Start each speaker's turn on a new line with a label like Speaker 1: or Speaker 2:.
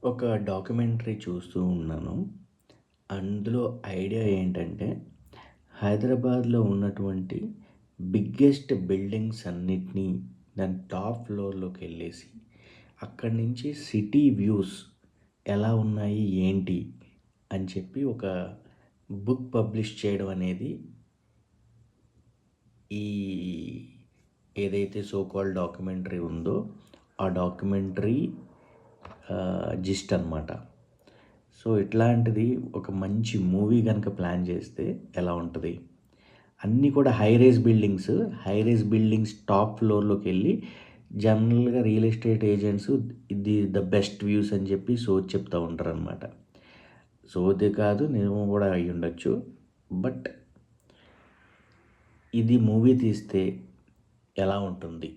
Speaker 1: ఒక డాక్యుమెంటరీ చూస్తూ ఉన్నాను. అందులో ఐడియా ఏంటంటే, హైదరాబాద్‌లో ఉన్నటువంటి బిగ్గెస్ట్ బిల్డింగ్స్ అన్నిటిని దాని టాప్ ఫ్లోర్‌లోకెళ్ళేసి, అక్కడి నుంచి సిటీ వ్యూస్ ఎలా ఉన్నాయి, ఏంటి అని చెప్పి ఒక బుక్ పబ్లిష్ చేయడం అనేది ఈ ఏదైతే సో కాల్డ్ డాక్యుమెంటరీ ఉందో, ఆ డాక్యుమెంటరీ జిస్ట్ అనమాట. సో, ఇట్లాంటిది ఒక మంచి మూవీ గనక ప్లాన్ చేస్తే ఎలా ఉంటది? అన్నీ కూడా హై రైజ్ బిల్డింగ్స్ టాప్ ఫ్లోర్‌లోకెళ్ళి జనరల్‌గా రియల్ ఎస్టేట్ ఏజెంట్స్ ఇది ద బెస్ట్ వ్యూస్ అని చెప్పి సోది చెప్తా ఉంటారనమాట. సోది కాదు, నిజం కూడా అయ్యుండొచ్చు. బట్ ఇది మూవీ తీస్తే ఎలా ఉంటుంది?